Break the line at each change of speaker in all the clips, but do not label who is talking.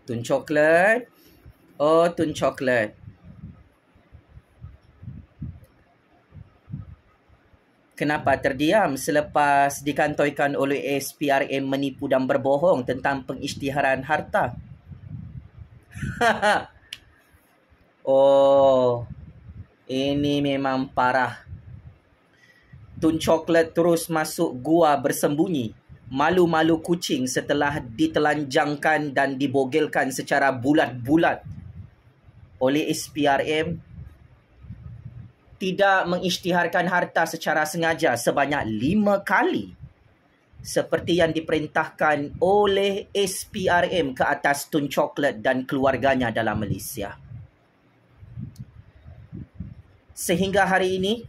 Tun Coklat. Oh, Tun Coklat. Kenapa terdiam selepas dikantoi oleh SPRM menipu dan berbohong tentang pengisytiharan harta? Oh, ini memang parah. Tun Coklat terus masuk gua bersembunyi, malu-malu kucing setelah ditelanjangkan dan dibogelkan secara bulat-bulat oleh SPRM. Tidak mengisytiharkan harta secara sengaja sebanyak 5 kali seperti yang diperintahkan oleh SPRM ke atas Tun Coklat dan keluarganya dalam Malaysia. Sehingga hari ini,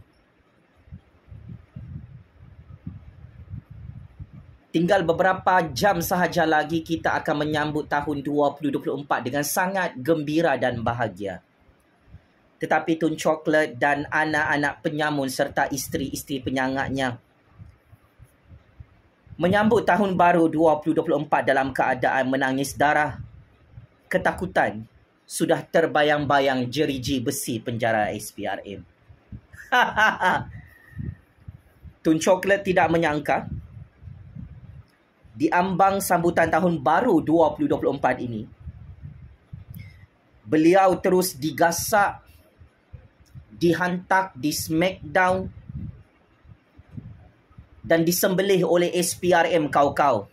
tinggal beberapa jam sahaja lagi kita akan menyambut tahun 2024 dengan sangat gembira dan bahagia. Tetapi Tun Coklat dan anak-anak penyamun serta isteri-isteri penyangaknya menyambut tahun baru 2024 dalam keadaan menangis darah. Ketakutan sudah terbayang-bayang jeriji besi penjara SPRM. Tun Coklat tidak menyangka di ambang sambutan tahun baru 2024 ini, beliau terus digasak, dihantak, di smackdown dan disembelih oleh SPRM kau-kau.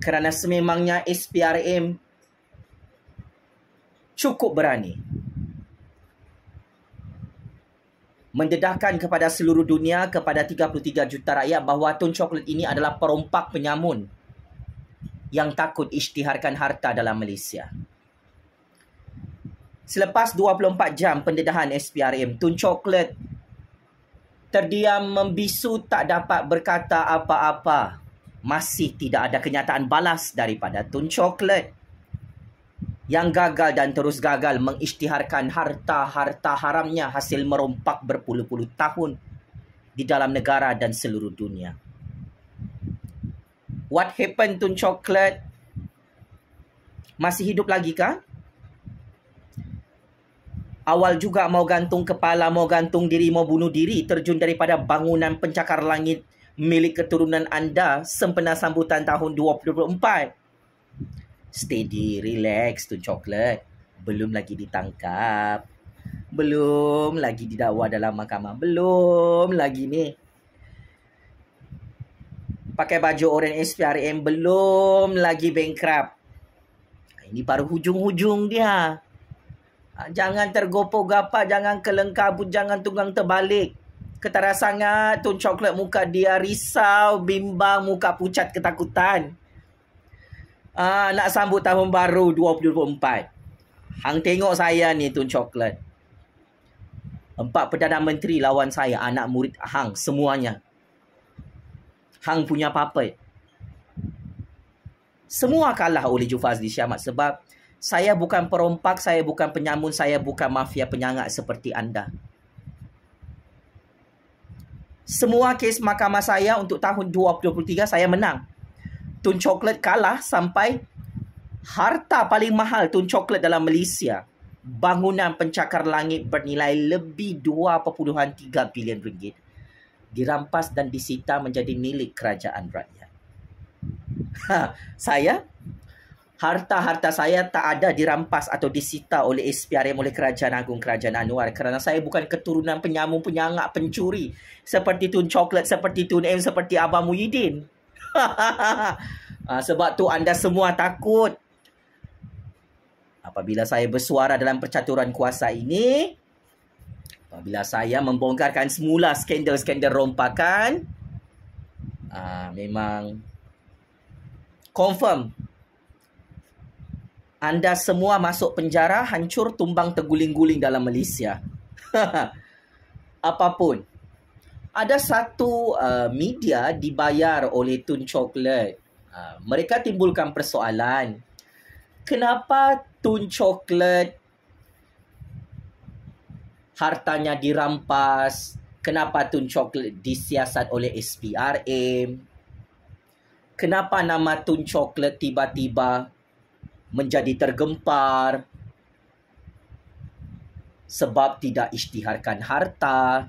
Kerana sememangnya SPRM cukup berani mendedahkan kepada seluruh dunia, kepada 33 juta rakyat bahawa Tun Coklat ini adalah perompak penyamun yang takut isytiharkan harta dalam Malaysia. Selepas 24 jam pendedahan SPRM, Tun Coklat terdiam membisu, tak dapat berkata apa-apa. Masih tidak ada kenyataan balas daripada Tun Coklat yang gagal dan terus gagal mengisytiharkan harta-harta haramnya hasil merompak berpuluh-puluh tahun di dalam negara dan seluruh dunia. What happened Tun Coklat? Masih hidup lagi kah? Awal juga mau gantung kepala, mau gantung diri, mau bunuh diri, terjun daripada bangunan pencakar langit milik keturunan anda sempena sambutan tahun 2024. Steady, relax Tun Coklat. Belum lagi ditangkap. Belum lagi didakwa dalam mahkamah. Belum lagi ni pakai baju oranye SPRM. Belum lagi bankrupt. Ini baru hujung-hujung dia. Jangan tergopoh-gapah, jangan kelengkabut, jangan tunggang terbalik. Ketara sangat Tun Coklat, muka dia risau, bimbang, muka pucat ketakutan. Nak sambut tahun baru 2024. Hang tengok saya ni Tun Coklat. 4 Perdana Menteri lawan saya, anak murid Hang semuanya. Hang punya puppet. Semua kalah oleh Jufazli Syahmat sebab saya bukan perompak, saya bukan penyamun, saya bukan mafia penyangak seperti anda. Semua kes mahkamah saya untuk tahun 2023 saya menang. Tun Coklat kalah sampai harta paling mahal Tun Coklat dalam Malaysia, bangunan pencakar langit bernilai lebih 2.3 bilion ringgit, dirampas dan disita menjadi milik kerajaan rakyat. Saya, harta-harta saya tak ada dirampas atau disita oleh SPRM, oleh Kerajaan Agung Kerajaan Anwar, kerana saya bukan keturunan penyamun, penyangak, pencuri seperti Tun Coklat, seperti Tun M, seperti Abang Muhyiddin. Sebab tu anda semua takut. Apabila saya bersuara dalam percaturan kuasa ini, apabila saya membongkarkan semula skandal-skandal rompakan, memang confirm anda semua masuk penjara, hancur, tumbang, terguling-guling dalam Malaysia. Apapun. Ada satu media dibayar oleh Tun Coklat. Mereka timbulkan persoalan. Kenapa Tun Coklat hartanya dirampas? Kenapa Tun Coklat disiasat oleh SPRM? Kenapa nama Tun Coklat tiba-tiba menjadi tergempar sebab tidak isytiharkan harta.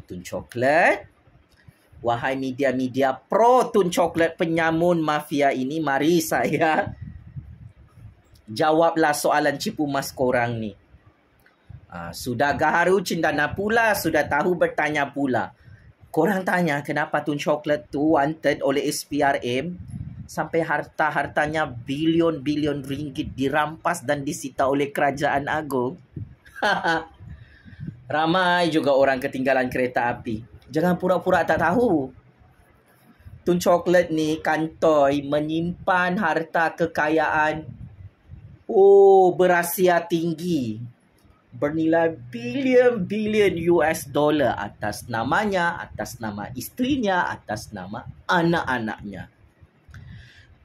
Tun Coklat, wahai media-media pro Tun Coklat penyamun mafia ini, mari saya jawablah soalan cipu mas korang ni. Sudah gaharu cendana pula, sudah tahu bertanya pula. Korang tanya kenapa Tun Coklat tu wanted oleh SPRM sampai harta-hartanya bilion-bilion ringgit dirampas dan disita oleh Kerajaan Agong. Ramai juga orang ketinggalan kereta api. Jangan pura-pura tak tahu. Tun Coklat ni kantoi menyimpan harta kekayaan berasia tinggi, bernilai bilion-bilion US dollar atas namanya, atas nama isterinya, atas nama anak-anaknya.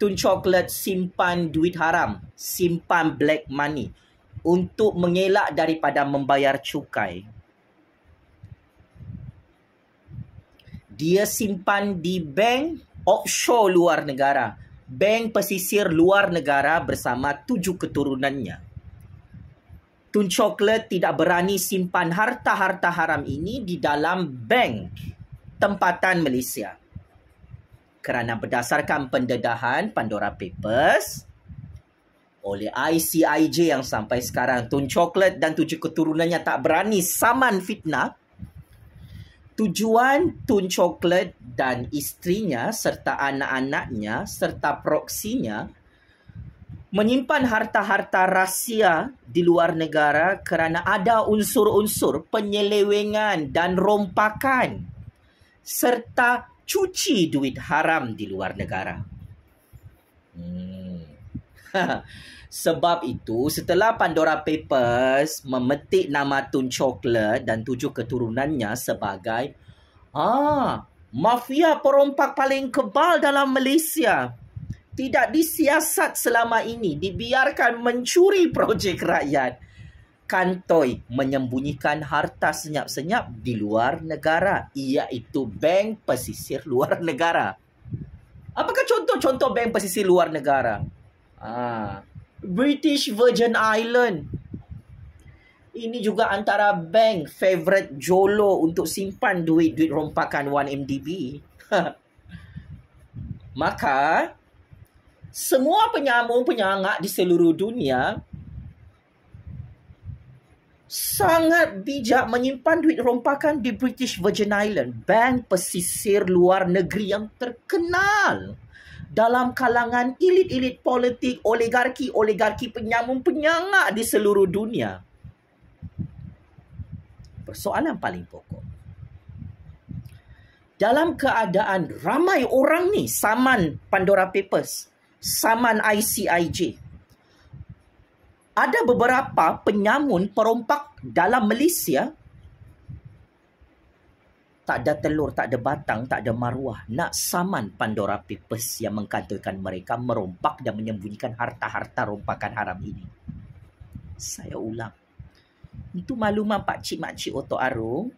Tun Coklat simpan duit haram, simpan black money untuk mengelak daripada membayar cukai. Dia simpan di bank offshore luar negara, bank pesisir luar negara bersama 7 keturunannya. Tun Coklat tidak berani simpan harta-harta haram ini di dalam bank tempatan Malaysia. Kerana berdasarkan pendedahan Pandora Papers oleh ICIJ yang sampai sekarang Tun Coklat dan 7 keturunannya tak berani saman fitnah, tujuan Tun Coklat dan isterinya serta anak-anaknya serta proksinya menyimpan harta-harta rahsia di luar negara kerana ada unsur-unsur penyelewengan dan rompakan serta cuci duit haram di luar negara. Sebab itu, setelah Pandora Papers memetik nama Tun Coklat dan 7 keturunannya sebagai mafia perompak paling kebal dalam Malaysia, tidak disiasat selama ini, dibiarkan mencuri projek rakyat, kantoi menyembunyikan harta senyap-senyap di luar negara, iaitu bank pesisir luar negara. Apakah contoh-contoh bank pesisir luar negara? British Virgin Island. Ini juga antara bank favorite Jolo untuk simpan duit-duit rompakan 1MDB. Maka semua penyamun-penyangak di seluruh dunia sangat bijak menyimpan duit rompakan di British Virgin Island, bank pesisir luar negeri yang terkenal dalam kalangan elit-elit politik, oligarki penyamun-penyangak di seluruh dunia. Persoalan paling pokok, dalam keadaan ramai orang ni saman Pandora Papers, saman ICIJ, ada beberapa penyamun perompak dalam Malaysia tak ada telur, tak ada batang, tak ada maruah nak saman Pandora Papers yang mengkantorkan mereka merompak dan menyembunyikan harta-harta rompakan haram ini. Saya ulang, itu makluman pakcik-makcik Otok Arung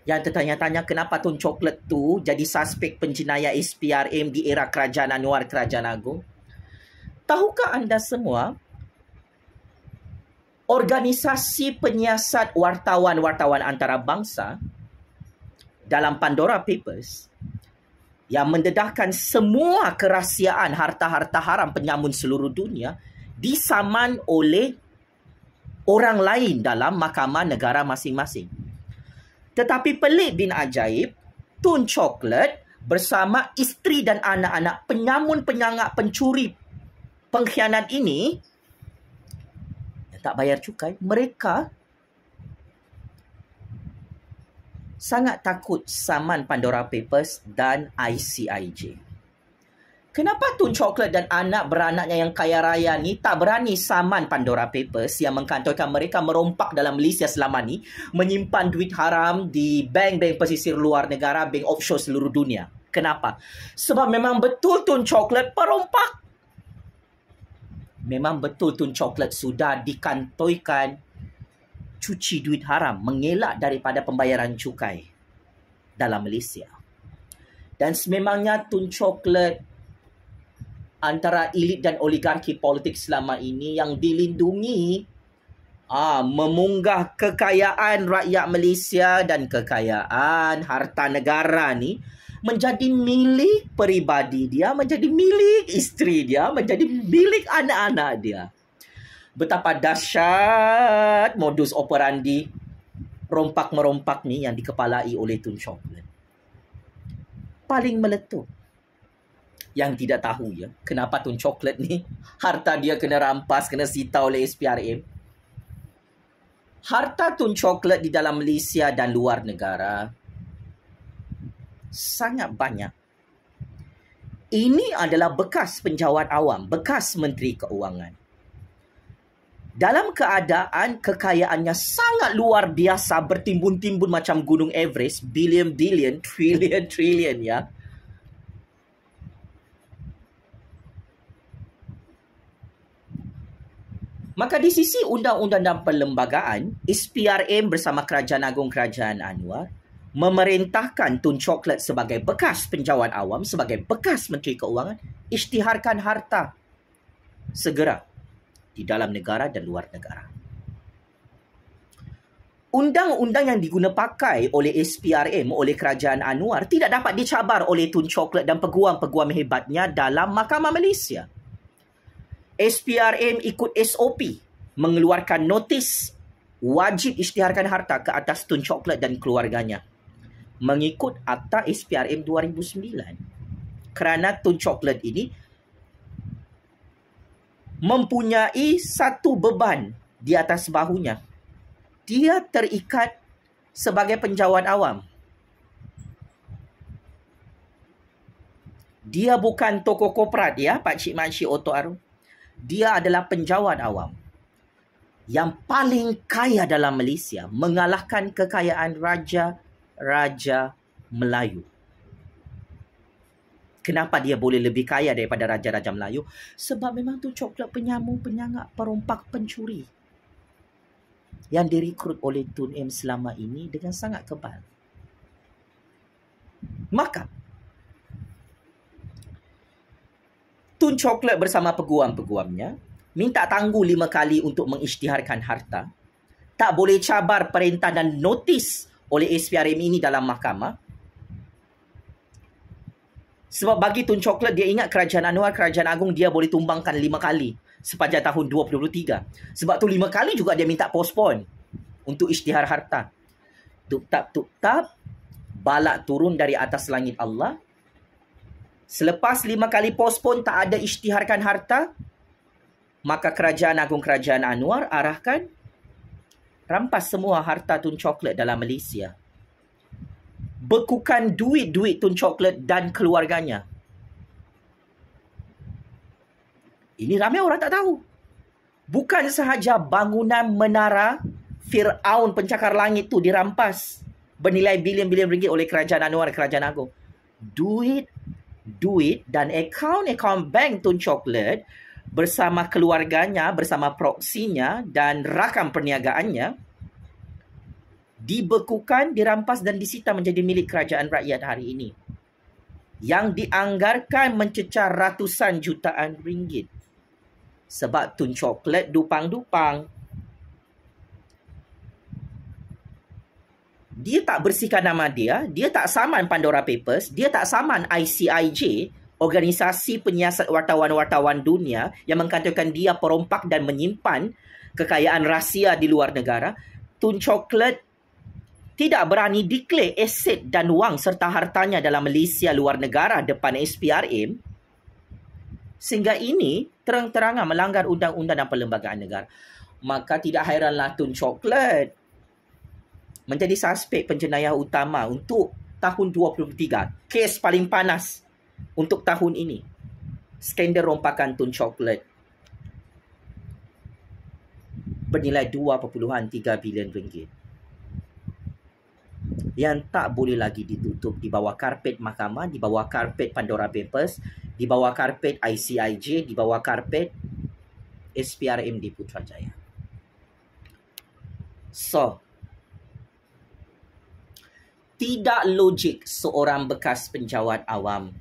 yang tertanya-tanya kenapa Tun Coklat tu jadi suspek penjenayah SPRM di era Kerajaan Anwar, Kerajaan Agong. Tahukah anda semua, organisasi penyiasat wartawan-wartawan antarabangsa dalam Pandora Papers yang mendedahkan semua kerahsiaan harta-harta haram penyamun seluruh dunia disaman oleh orang lain dalam mahkamah negara masing-masing. Tetapi pelik bin ajaib, Tun Coklat bersama isteri dan anak-anak penyamun-penyangak pencuri pengkhianat ini yang tak bayar cukai, mereka sangat takut saman Pandora Papers dan ICIJ. Kenapa Tun Coklat dan anak beranaknya yang kaya raya ni tak berani saman Pandora Papers yang mengkantorkan mereka merompak dalam Malaysia selama ni, menyimpan duit haram di bank-bank pesisir luar negara, bank offshore seluruh dunia? Kenapa? Sebab memang betul Tun Coklat perompak. Memang betul Tun Coklat sudah dikantoikan cuci duit haram, mengelak daripada pembayaran cukai dalam Malaysia. Dan sememangnya Tun Coklat antara elit dan oligarki politik selama ini yang dilindungi memunggah kekayaan rakyat Malaysia dan kekayaan harta negara ni menjadi milik peribadi dia, menjadi milik isteri dia, menjadi milik anak-anak dia. Betapa dahsyat modus operandi rompak-merompak ni yang dikepalai oleh Tun Chocolate. Paling meletup. Yang tidak tahu ya, kenapa Tun Chocolate ni harta dia kena rampas, kena sita oleh SPRM. Harta Tun Chocolate di dalam Malaysia dan luar negara sangat banyak. Ini adalah bekas penjawat awam, bekas Menteri Keuangan. Dalam keadaan kekayaannya sangat luar biasa, bertimbun-timbun macam gunung Everest, billion, trillion ya. Maka di sisi undang-undang dan perlembagaan, SPRM bersama Kerajaan Agong Kerajaan Anwar memerintahkan Tun Chocolate sebagai bekas penjawat awam, sebagai bekas Menteri Keuangan, isytiharkan harta segera di dalam negara dan luar negara. Undang-undang yang diguna pakai oleh SPRM, oleh Kerajaan Anwar, tidak dapat dicabar oleh Tun Chocolate dan peguam-peguam hebatnya dalam Mahkamah Malaysia. SPRM ikut SOP mengeluarkan notis wajib isytiharkan harta ke atas Tun Chocolate dan keluarganya mengikut Akta SPRM 2009. Kerana Tun Chocolate ini mempunyai satu beban di atas bahunya. Dia terikat sebagai penjawat awam. Dia bukan tokoh korporat ya, Pak Cik Makcik Oto Arum. Dia adalah penjawat awam yang paling kaya dalam Malaysia, mengalahkan kekayaan raja-raja Melayu. Kenapa dia boleh lebih kaya daripada raja-raja Melayu? Sebab memang Tun Chocolate penyamun, penyangak, perompak, pencuri yang direkrut oleh Tun M selama ini dengan sangat kebal. Maka Tun Chocolate bersama peguam-peguamnya minta tangguh 5 kali untuk mengisytiharkan harta. Tak boleh cabar perintah dan notis oleh SPRM ini dalam mahkamah. Sebab bagi Tun Chocolate, dia ingat Kerajaan Anwar, Kerajaan Agong dia boleh tumbangkan 5 kali sepanjang tahun 2023. Sebab tu 5 kali juga dia minta postpone untuk isytihar harta. Tuk-tap, balak turun dari atas langit Allah. Selepas 5 kali postpone tak ada isytiharkan harta, maka Kerajaan Agong Kerajaan Anwar arahkan rampas semua harta Tun Chocolate dalam Malaysia. Bekukan duit-duit Tun Chocolate dan keluarganya. Ini ramai orang tak tahu. Bukan sahaja bangunan menara Fir'aun pencakar langit tu dirampas bernilai bilion-bilion ringgit oleh Kerajaan Anwar, Kerajaan Agong. Duit dan akaun bank Tun Chocolate bersama keluarganya, bersama proksinya dan rakam perniagaannya dibekukan, dirampas dan disita menjadi milik kerajaan rakyat hari ini yang dianggarkan mencecah ratusan jutaan ringgit. Sebab Tun Chocolate dupang-dupang. Dia tak bersihkan nama dia tak saman Pandora Papers, dia tak saman ICIJ, organisasi penyiasat wartawan-wartawan dunia yang mengatakan dia perompak dan menyimpan kekayaan rahsia di luar negara. Tun Chocolate tidak berani declare aset dan wang serta hartanya dalam Malaysia luar negara depan SPRM. Sehingga ini terang-terangan melanggar undang-undang dan perlembagaan negara. Maka tidak hairanlah Tun Chocolate menjadi suspek penjenayah utama untuk tahun 2023. Kes paling panas untuk tahun ini. Skandal rompakan Tun Chocolate bernilai 2.3 bilion ringgit. Yang tak boleh lagi ditutup di bawah karpet mahkamah, di bawah karpet Pandora Papers, di bawah karpet ICIJ, di bawah karpet SPRM di Putrajaya. So, tidak logik seorang bekas penjawat awam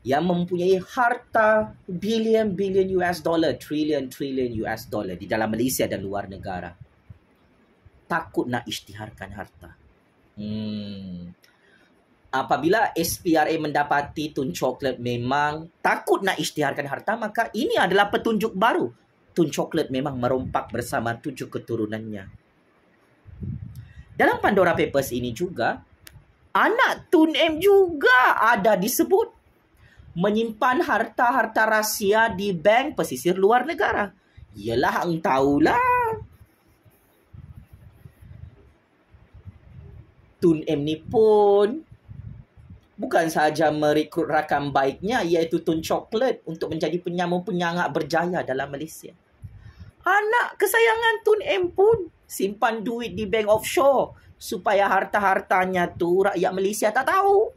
yang mempunyai harta bilion-bilion US dollar, trilion-trilion US dollar di dalam Malaysia dan luar negara, takut nak isytiharkan harta. Apabila SPRA mendapati Tun Chocolate memang takut nak isytiharkan harta, maka ini adalah petunjuk baru. Tun Chocolate memang merompak bersama 7 keturunannya. Dalam Pandora Papers ini juga, anak Tun M juga ada disebut menyimpan harta-harta rahsia di bank pesisir luar negara. Yelah, hang tahulah. Tun M ni pun bukan sahaja merekrut rakan baiknya, iaitu Tun Chocolate, untuk menjadi penyamun-penyangak berjaya dalam Malaysia. Anak kesayangan Tun M pun simpan duit di bank offshore supaya harta-hartanya tu rakyat Malaysia tak tahu.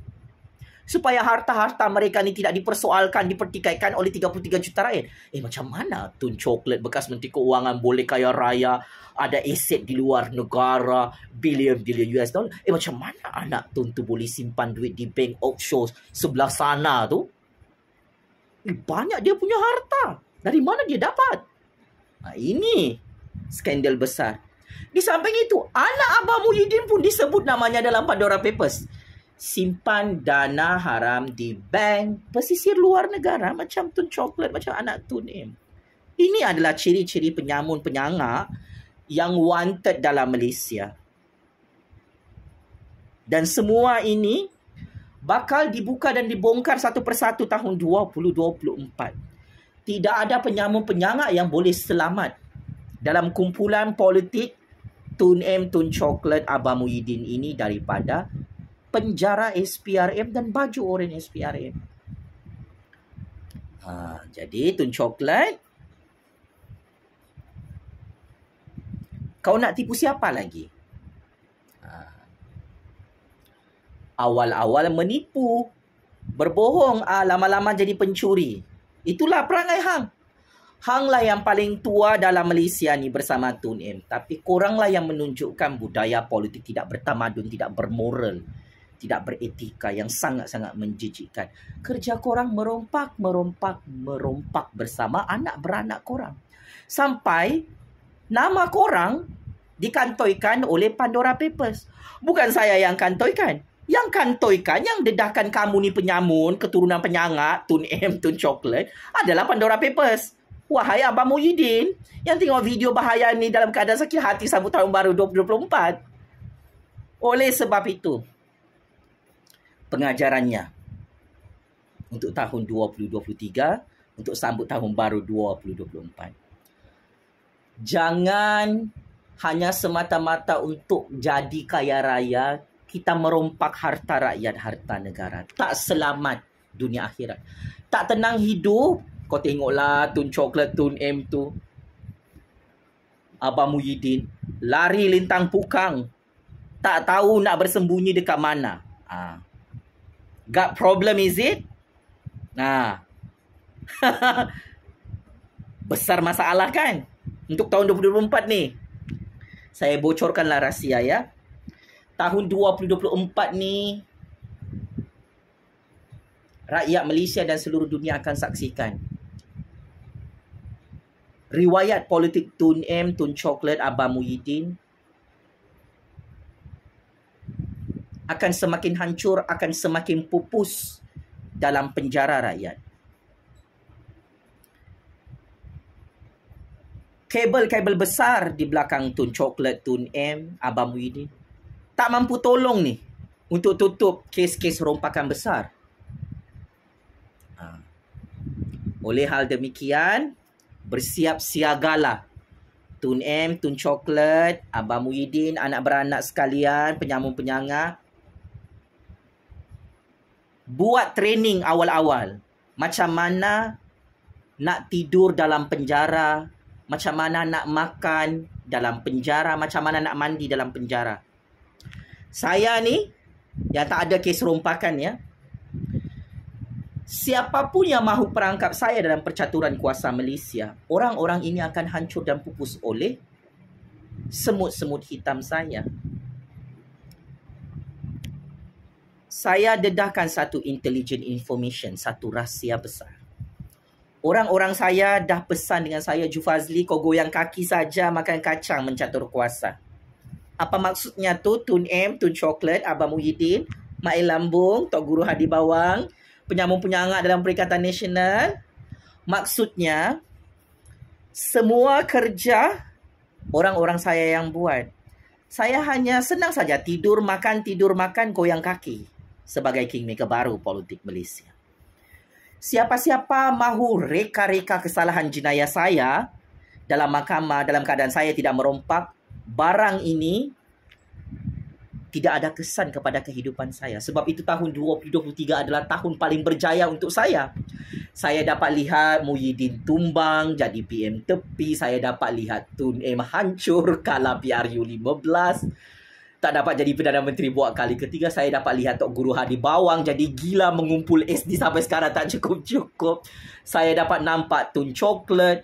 Supaya harta-harta mereka ni tidak dipersoalkan, dipertikaikan oleh 33 juta rakyat. Macam mana Tun Chocolate, bekas Menteri Keuangan, boleh kaya raya, ada aset di luar negara, bilion-bilion US dollar? Macam mana anak Tun tu boleh simpan duit di bank offshore sebelah sana tu? Banyak dia punya harta. Dari mana dia dapat? Ini skandal besar. Di samping itu, anak Abah Muhyiddin pun disebut namanya dalam Pandora Papers. Simpan dana haram di bank pesisir luar negara macam Tun Chocolate, macam anak Tun M. Ini adalah ciri-ciri penyamun-penyangak yang wanted dalam Malaysia. Dan semua ini bakal dibuka dan dibongkar satu persatu tahun 2024. Tidak ada penyamun-penyangak yang boleh selamat dalam kumpulan politik Tun M, Tun Chocolate, Abah Muhyiddin ini daripada penjara SPRM dan baju oranye SPRM. Jadi Tun Chocolate, kau nak tipu siapa lagi? Awal-awal menipu, berbohong, lama-lama jadi pencuri. Itulah perangai hang. Hang lah yang paling tua dalam Malaysia ni bersama Tun M. Tapi koranglah yang menunjukkan budaya politik tidak bertamadun, tidak bermoral, tidak beretika, yang sangat-sangat menjijikkan. Kerja korang merompak bersama anak beranak korang. Sampai nama korang dikantoikan oleh Pandora Papers. Bukan saya yang kantoikan. Yang kantoikan, yang dedahkan kamu ni penyamun, keturunan penyangak, Tun M, Tun Chocolate, adalah Pandora Papers. Wahai Abah Muhyiddin, yang tengok video bahaya ni dalam keadaan sakit hati sambut tahun baru 2024. Oleh sebab itu, pengajarannya untuk tahun 2023, untuk sambut tahun baru 2024. Jangan hanya semata-mata untuk jadi kaya raya, kita merompak harta rakyat, harta negara. Tak selamat dunia akhirat. Tak tenang hidup. Kau tengoklah Tun Chocolate, Tun M tu, Abah Muhyiddin, lari lintang pukang. Tak tahu nak bersembunyi dekat mana. Got problem is it? Besar masalah kan? Untuk tahun 2024 ni. Saya bocorkanlah rahsia ya. Tahun 2024 ni, rakyat Malaysia dan seluruh dunia akan saksikan riwayat politik Tun M, Tun Chocolate, Abah Muhyiddin akan semakin hancur, akan semakin pupus dalam penjara rakyat. Kabel-kabel besar di belakang Tun Chocolate, Tun M, Abah Muhyiddin tak mampu tolong ni untuk tutup kes-kes rompakan besar. Oleh hal demikian, bersiap siagalah Tun M, Tun Chocolate, Abah Muhyiddin, anak beranak sekalian, penyamun-penyangak. Buat training awal-awal. Macam mana nak tidur dalam penjara, macam mana nak makan dalam penjara, macam mana nak mandi dalam penjara. Saya ni, yang tak ada kes rompakan ya, siapapun yang mahu perangkap saya dalam percaturan kuasa Malaysia, orang-orang ini akan hancur dan pupus oleh semut-semut hitam saya. Saya dedahkan satu intelligent information, satu rahsia besar. Orang-orang saya dah pesan dengan saya, Jufazli, kau goyang kaki saja makan kacang mencatur kuasa. Apa maksudnya tu? Tun M, Tun Coklat, Abang Muhyiddin, Mail Lambung, Tok Guru Hadi Bawang, penyambung-penyangak dalam Perikatan Nasional. Maksudnya, semua kerja orang-orang saya yang buat. Saya hanya senang saja tidur, makan, goyang kaki sebagai kingmaker baru politik Malaysia. Siapa-siapa mahu reka-reka kesalahan jenayah saya dalam mahkamah dalam keadaan saya tidak merompak, barang ini tidak ada kesan kepada kehidupan saya. Sebab itu tahun 2023 adalah tahun paling berjaya untuk saya. Saya dapat lihat Muhyiddin tumbang jadi PM tepi. Saya dapat lihat Tun M hancur kalah PRU 15. Tak dapat jadi Perdana Menteri buat kali ketiga. Saya dapat lihat Tok Guru Hadi Bawang jadi gila mengumpul SD sampai sekarang tak cukup-cukup. Saya dapat nampak Tun Coklat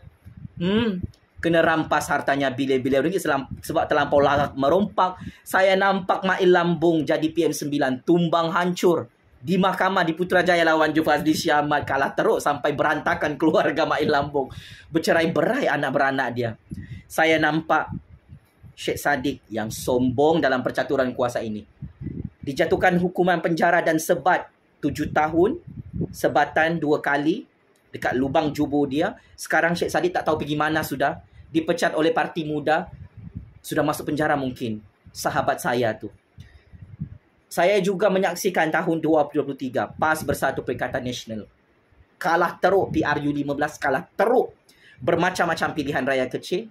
kena rampas hartanya bilion-bilion ringgit sebab terlampau larat merompak. Saya nampak Mail Lambung jadi PM9 tumbang hancur di mahkamah di Putrajaya lawan Jufazli Syahmad, kalah teruk sampai berantakan keluarga Mail Lambung. Bercerai-berai anak beranak dia. Saya nampak Syed Saddiq yang sombong dalam percaturan kuasa ini dijatuhkan hukuman penjara dan sebat 7 tahun, sebatan 2 kali dekat lubang jubur dia. Sekarang Syed Saddiq tak tahu pergi mana sudah. Dipecat oleh Parti Muda. Sudah masuk penjara mungkin. Sahabat saya tu. Saya juga menyaksikan tahun 2023 PAS Bersatu Perikatan Nasional. Kalah teruk PRU 15, kalah teruk bermacam-macam pilihan raya kecil.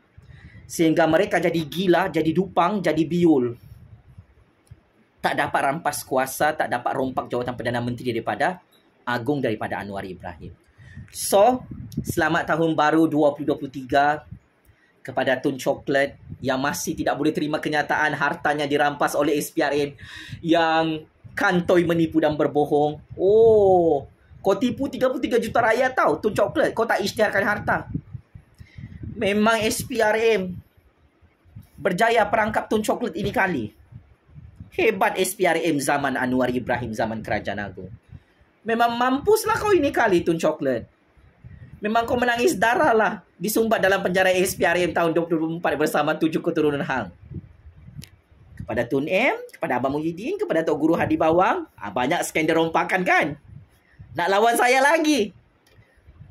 Sehingga mereka jadi gila, jadi dupang, jadi biul. Tak dapat rampas kuasa, tak dapat rompak jawatan Perdana Menteri daripada Agung daripada Anwar Ibrahim. So, selamat tahun baru 2023 kepada Tun Coklat yang masih tidak boleh terima kenyataan hartanya dirampas oleh SPRM yang kantoi menipu dan berbohong. Oh, kau tipu 33 juta rakyat tau, Tun Coklat. Kau tak isytiharkan harta. Memang SPRM berjaya perangkap Tun Coklat ini kali. Hebat SPRM zaman Anwar Ibrahim, zaman Kerajaan Agung. Memang mampuslah kau ini kali, Tun Coklat. Memang kau menangis darah lah disumbat dalam penjara SPRM tahun 2024 bersama 7 keturunan hang. Kepada Tun M, kepada Abang Muhyiddin, kepada Tok Guru Hadi Bawang, banyak skandal rompakan kan? Nak lawan saya lagi?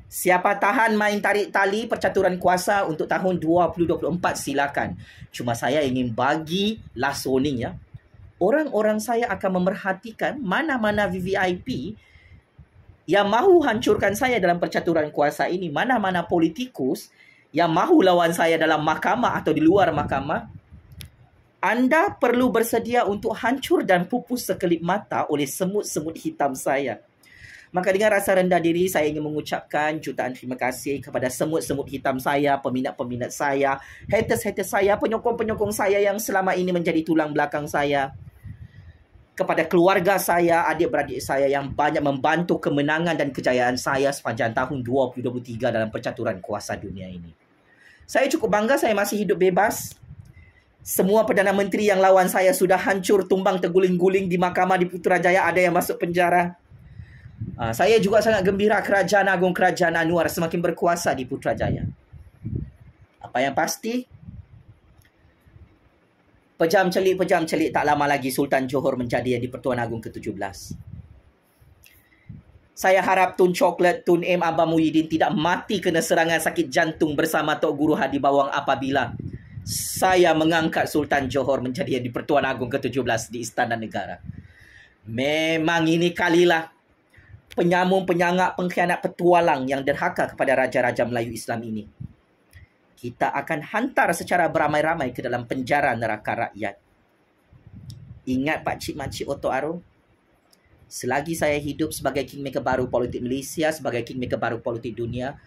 Siapa tahan main tarik tali percaturan kuasa untuk tahun 2024 silakan. Cuma saya ingin bagi last warning ya. Orang-orang saya akan memerhatikan mana-mana VVIP yang mahu hancurkan saya dalam percaturan kuasa ini. Mana-mana politikus yang mahu lawan saya dalam mahkamah atau di luar mahkamah. Anda perlu bersedia untuk hancur dan pupus sekelip mata oleh semut-semut hitam saya. Maka dengan rasa rendah diri, saya ingin mengucapkan jutaan terima kasih kepada semut-semut hitam saya, peminat-peminat saya, haters-haters saya, penyokong-penyokong saya yang selama ini menjadi tulang belakang saya. Kepada keluarga saya, adik-beradik saya yang banyak membantu kemenangan dan kejayaan saya sepanjang tahun 2023 dalam percaturan kuasa dunia ini. Saya cukup bangga saya masih hidup bebas. Semua Perdana Menteri yang lawan saya sudah hancur, tumbang, terguling-guling di mahkamah di Putrajaya, ada yang masuk penjara. Saya juga sangat gembira Kerajaan Agung Kerajaan Anwar semakin berkuasa di Putrajaya. Apa yang pasti, pejam celik tak lama lagi Sultan Johor menjadi yang di-Pertuan Agong ke-17. Saya harap Tun Coklat, Tun M, Abang Muhyiddin tidak mati kena serangan sakit jantung bersama Tok Guru Hadi Bawang apabila saya mengangkat Sultan Johor menjadi yang di-Pertuan Agong ke-17 di Istana Negara. Memang ini kalilah penyambung, penyangak, pengkhianat, petualang yang derhaka kepada Raja-Raja Melayu Islam ini. Kita akan hantar secara beramai-ramai ke dalam penjara neraka rakyat. Ingat pakcik-makcik Oto Aro, selagi saya hidup sebagai kingmaker baru politik Malaysia, sebagai kingmaker baru politik dunia,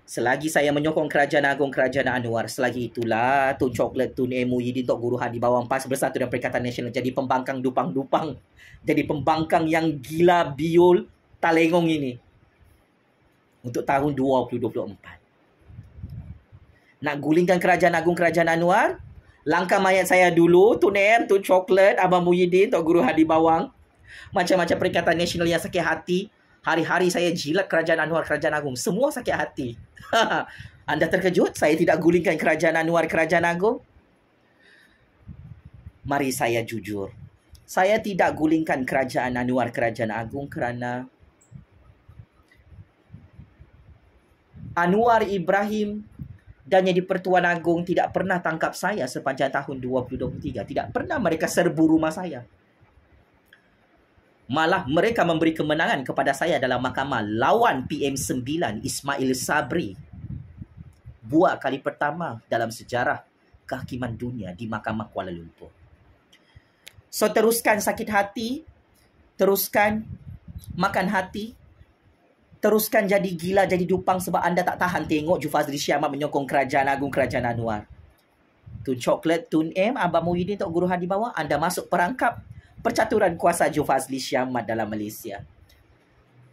selagi saya menyokong Kerajaan Agung Kerajaan Anwar, selagi itulah Tun Coklat, Tun M, Muhyiddin, Tok Guru Hadi Bawang, PAS Bersatu dan Perikatan Nasional jadi pembangkang dupang-dupang, jadi pembangkang yang gila biol talengong ini untuk tahun 2024. Nak gulingkan Kerajaan Agung Kerajaan Anwar, Langkah mayat saya dulu, Tun M, Tun Coklat, Abang Muhyiddin, Tok Guru Hadi Bawang. Macam-macam Perikatan Nasional yang sakit hati. Hari-hari saya jilat Kerajaan Anwar, Kerajaan Agung. Semua sakit hati. Anda terkejut saya tidak gulingkan Kerajaan Anwar, Kerajaan Agung? Mari saya jujur. Saya tidak gulingkan Kerajaan Anwar, Kerajaan Agung kerana Anwar Ibrahim dan yang di Pertuan Agong tidak pernah tangkap saya sepanjang tahun 2023. Tidak pernah mereka serbu rumah saya. Malah mereka memberi kemenangan kepada saya dalam mahkamah lawan PM9 Ismail Sabri. Buat kali pertama dalam sejarah kehakiman dunia di Mahkamah Kuala Lumpur. So teruskan sakit hati, teruskan makan hati, teruskan jadi gila, jadi dupang sebab anda tak tahan tengok Jufazli Syamad menyokong Kerajaan Agung, Kerajaan Anwar. Tun Coklat, Tun M, Abang Muhyiddin, Tok Guru Hadi Bawang, anda masuk perangkap percaturan kuasa Jufazli Syamad dalam Malaysia.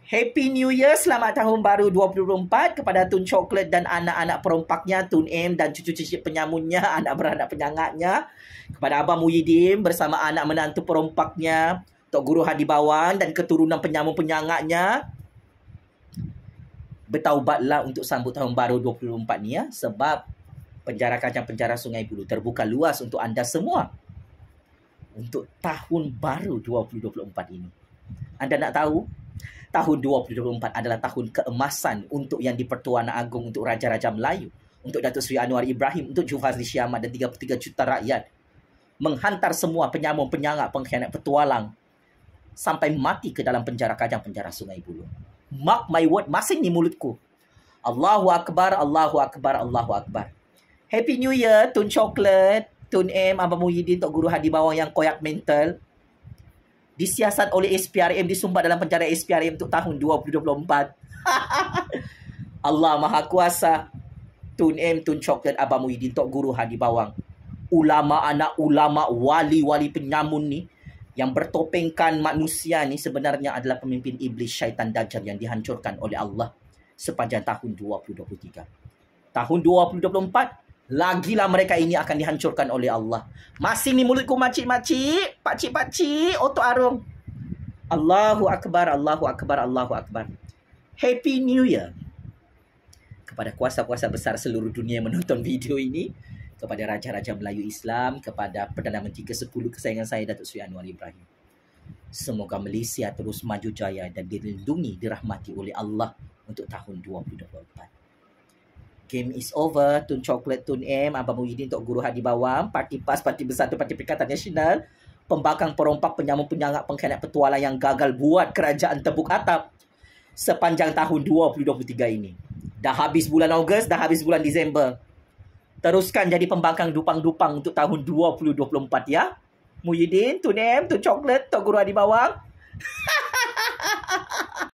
Happy New Year, selamat tahun baru 2024 kepada Tun Coklat dan anak-anak perompaknya, Tun M dan cucu-cucu penyamunnya, anak beranak penyangatnya. Kepada Abang Muhyiddin bersama anak menantu perompaknya, Tok Guru Hadi Bawang dan keturunan penyamun penyangatnya. Bertaubatlah untuk sambut tahun baru 2024 ni ya, sebab penjara Kajang, penjara Sungai Buloh terbuka luas untuk anda semua untuk tahun baru 2024 ini. Anda nak tahu? Tahun 2024 adalah tahun keemasan untuk yang di Pertuan Agong, untuk Raja-Raja Melayu, untuk Datuk Seri Anwar Ibrahim, untuk Jufazli Syamad dan 33 juta rakyat. Menghantar semua penyamun, penyangat, pengkhianat, petualang sampai mati ke dalam penjara Kajang, penjara Sungai Buloh. Mark my word, masing ni mulutku. Allahu Akbar, Allahu Akbar, Allahu Akbar. Happy New Year, Tun Coklat, Tun M, Abang Muhyiddin, Tok Guru Hadi Bawang yang koyak mental. Disiasat oleh SPRM, disumbat dalam penjara SPRM untuk tahun 2024. Allah Maha Kuasa. Tun M, Tun Coklat, Abang Muhyiddin, Tok Guru Hadi Bawang. Ulama, anak ulama, wali-wali penyamun ni yang bertopengkan manusia ni sebenarnya adalah pemimpin iblis syaitan Dajjal yang dihancurkan oleh Allah sepanjang tahun 2023. Tahun 2024, lagilah mereka ini akan dihancurkan oleh Allah. Masih ni mulutku makcik-makcik, pakcik-pakcik, otok arung. Allahu Akbar, Allahu Akbar, Allahu Akbar. Happy New Year kepada kuasa-kuasa besar seluruh dunia yang menonton video ini, kepada Raja-Raja Melayu Islam, kepada Perdana Menteri ke-10 kesayangan saya, Datuk Seri Anwar Ibrahim. Semoga Malaysia terus maju jaya dan dilindungi, dirahmati oleh Allah untuk tahun 2024. Game is over. Tun Coklat, Tun M, Abang Muhyiddin, Tok Guru Hadi Bawang, Parti PAS, Parti Bersatu, Parti Perikatan Nasional, pembangkang, perompak, penyamun, penyangat, pengkhianat, petualang yang gagal buat kerajaan tepuk atap sepanjang tahun 2023 ini. Dah habis bulan Ogos, dah habis bulan Disember. Teruskan jadi pembangkang dupang-dupang untuk tahun 2024 ya. Muhyiddin, Tun M, Tun Coklat, Tok Guru Hadi Bawang.